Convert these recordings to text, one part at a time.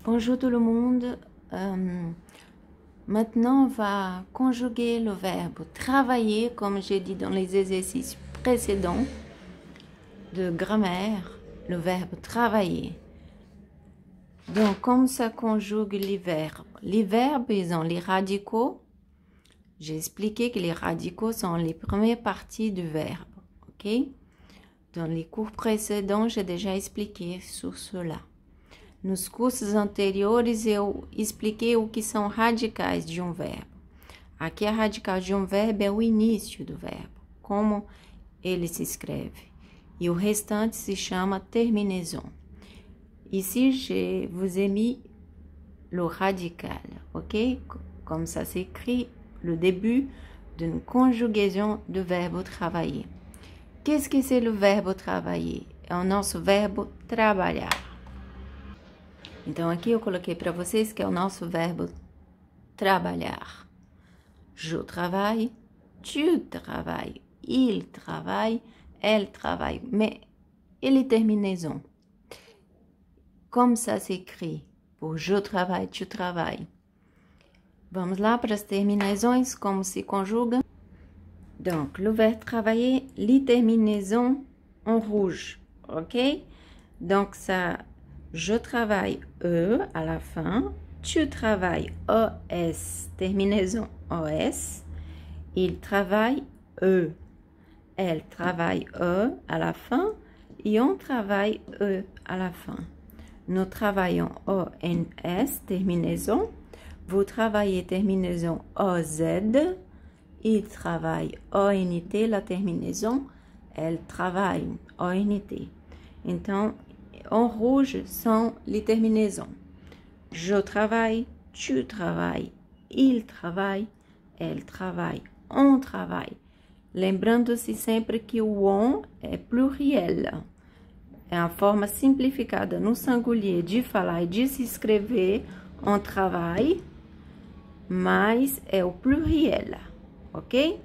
Bonjour tout le monde. Maintenant, on va conjuguer le verbe travailler, comme j'ai dit dans les exercices précédents de grammaire, le verbe travailler. Donc, comme ça conjugue les verbes. Les verbes, ils ont les radicaux. J'ai expliqué que les radicaux sont les premières parties du verbe. Ok? Dans les cours précédents, j'ai déjà expliqué sur cela. Nos cursos anteriores, eu expliquei o que são radicais de um verbo. Aqui, a radical de um verbo é o início do verbo, como ele se escreve. E o restante se chama terminaison. Ici, je vous ai mis le radical, ok? Comme ça s'écrit le début d'une conjugaison do verbo travailler. Qu'est-ce que c'est le verbe travailler? É o nosso verbo trabalhar. Então, aqui eu coloquei para vocês que é o nosso verbo trabalhar. Je travaille, tu travailles, il travaille, elle travaille. Mais, et les terminaisons? Como ça s'écrit? Pour je travaille, tu travailles. Vamos lá para as terminaisons, como se conjuga. Donc, le verbe travailler, les terminaisons en rouge, ok? Donc, ça... Je travaille E à la fin, tu travailles ES, terminaison OS, il travaille E, elle travaille E à la fin et on travaille E à la fin. Nous travaillons ONS, terminaison, vous travaillez terminaison OZ, il travaille ONT, la terminaison, elle travaille ONT. Então, en rouge são les terminaisons. Je travaille, tu travailles, il travaille, elle travaille, on travaille. Lembrando-se sempre que o on é pluriel. É a forma simplificada no singulier de falar e de se escrever on travaille, mas é o pluriel, ok?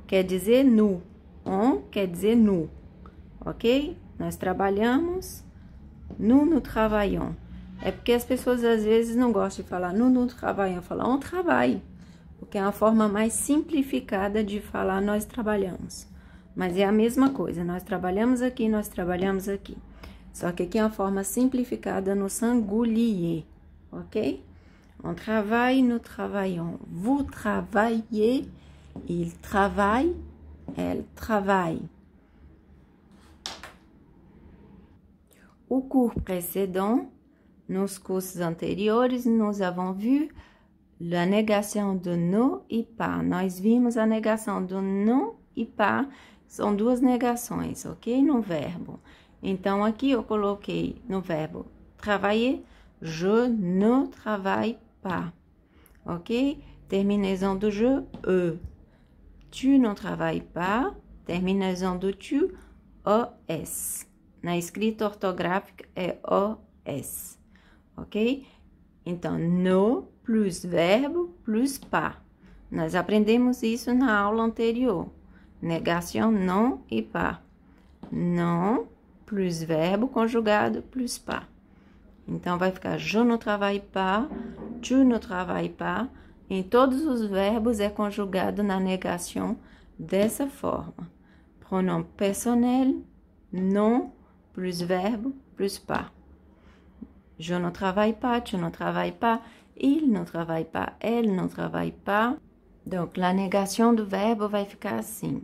Quer dizer nous. On quer dizer nous, ok? Nós trabalhamos. Nous travaillons. É porque as pessoas às vezes não gostam de falar nous travaillons, falam on travaille, porque é uma forma mais simplificada de falar nós trabalhamos. Mas é a mesma coisa, nós trabalhamos aqui, nós trabalhamos aqui. Só que aqui é uma forma simplificada no singulier, ok? On travaille, nous travaillons. Vous travaillez, il travaille, elle travaille. Au cours précédent, nos cursos anteriores, nous avons vu la négation de no e pas. Nós vimos a negação do no e pas. São duas negações, ok? No verbo. Então, aqui eu coloquei no verbo travailler, je ne travaille pas, ok? Terminaison do je, e. Tu ne travailles pas, terminaison do tu, es. Na escrita ortográfica é OS, ok? Então, no plus verbo plus pas. Nós aprendemos isso na aula anterior. Negação non e pas. Non plus verbo conjugado plus pas. Então, vai ficar je ne travaille pas, tu ne travailles pas. Em todos os verbos é conjugado na negação dessa forma. Pronome personnel, non plus verbe, plus pas. Je ne travaille pas, tu ne travailles pas, il ne travaille pas, elle ne travaille pas. Donc, la négation do verbo vai ficar assim.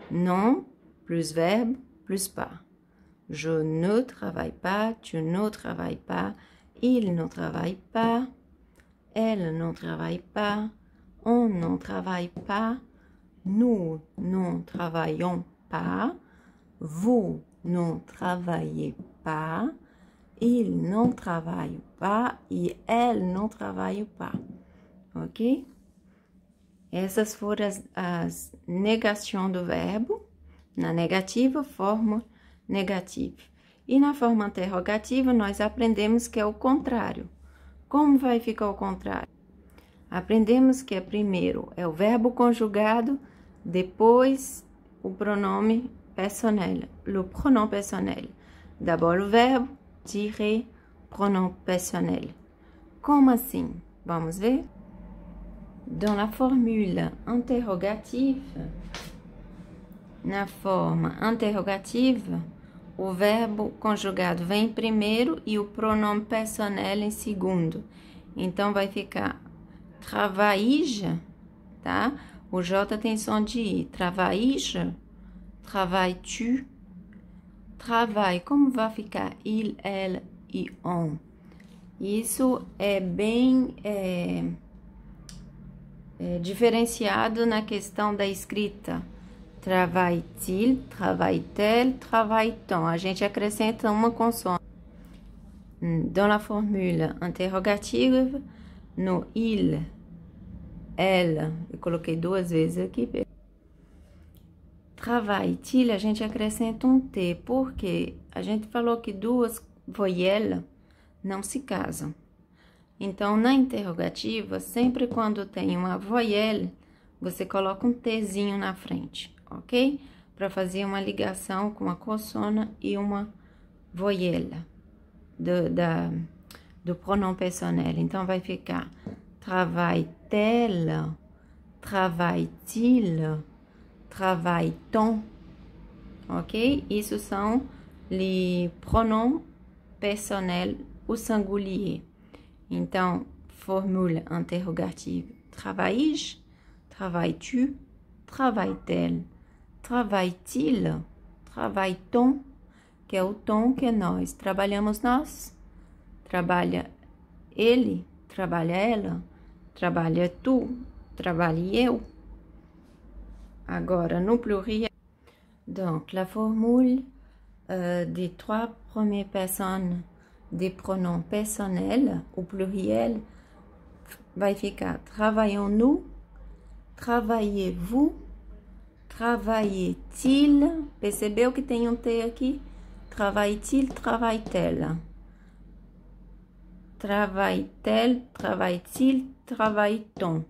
Non plus verbe, plus pas. Je ne travaille pas, tu ne travailles pas, il ne travaille pas, elle ne travaille pas, on ne travaille pas, nous ne travaillons pas, vous ne travaillez pas, il não travaille pas e elle não travaille pas, ok? Essas foram as negações do verbo, na negativa, forma negativa. E na forma interrogativa, nós aprendemos que é o contrário. Como vai ficar o contrário? Aprendemos que primeiro é o verbo conjugado, depois o pronome personnel, le pronom personnel. D'abord le verbe, tirer, pronom personnel. Como assim? Vamos ver? Dans la formule interrogative, na forma interrogativa, o verbo conjugado vem primeiro e o pronome personnel em segundo. Então, vai ficar travaille, tá? O J tem som de I. Travaille, travailles-tu, travaille. Como vai ficar il, elle e on? Isso é bem diferenciado na questão da escrita. Travaille-t-il, travaille-t-elle, travaille-t-on. A gente acrescenta uma consoante. Dans la formule interrogative, no il, ela, eu coloquei 2 vezes aqui. Travaille-t-il, a gente acrescenta um T, porque a gente falou que 2 voyelles não se casam. Então, na interrogativa, sempre quando tem uma voyelle, você coloca um Tzinho na frente, ok? Para fazer uma ligação com uma consona e uma voyelle do pronome personnel. Então, vai ficar travaille-t-elle, travaille-t-il, travaille-t-on, ok? Isso são les pronoms personnels ou singulier. Então, formule interrogative. Travailles, travailles-tu, travaille-t-elle, travaille-t-il, travaille-t-on, que é o tom que nós trabalhamos nós. Trabalha ele, trabalha ela, trabalha tu, trabalhe eu. Agora, no pluriel. Donc, la formule des 3 premières personnes des pronoms personnels, au pluriel, vai ficar travaillons-nous, travaillez-vous, travaille-t-il. Percebeu que tem um T aqui? Travaille-t-il, travaille-t-elle. Travaille-t-elle, travaille-t-il, travaille-t-on.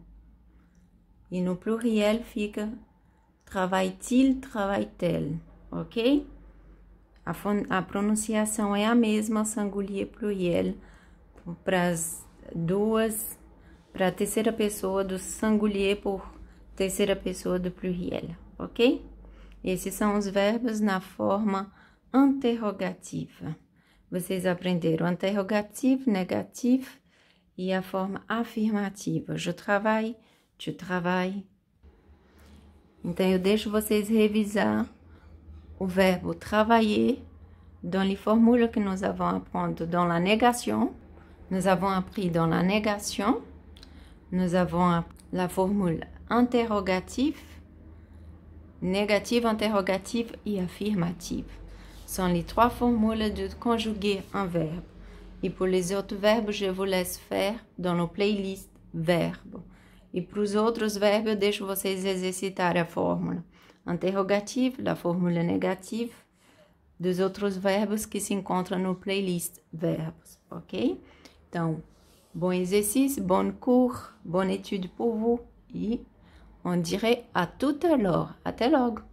E no pluriel fica travaille-t-il, travaille-t-elle, ok? A pronunciação é a mesma, singulier, pluriel, para as duas, para a terceira pessoa do singulier por terceira pessoa do pluriel, ok? Esses são os verbos na forma interrogativa. Vocês aprenderam interrogativo, negativo e a forma afirmativa. Je travaille, tu travailles. Então, eu deixo vocês revisar o verbo travailler dans les formules que nous avons appris dans la négation. Nous avons appris dans la négation. Nous avons appris la formule interrogative, négative, interrogative et affirmative. Sont les 3 formules de conjuguer un verbe. Et pour les autres verbes, je vous laisse faire dans nos playlists verbes. E para os outros verbos, eu deixo vocês exercitar a fórmula interrogativa, a fórmula negativa, dos outros verbos que se encontram no playlist verbos, ok? Então, bon exercice, bon cours, bonne étude pour vous. Et on dirait à tout à l'heure. Até logo!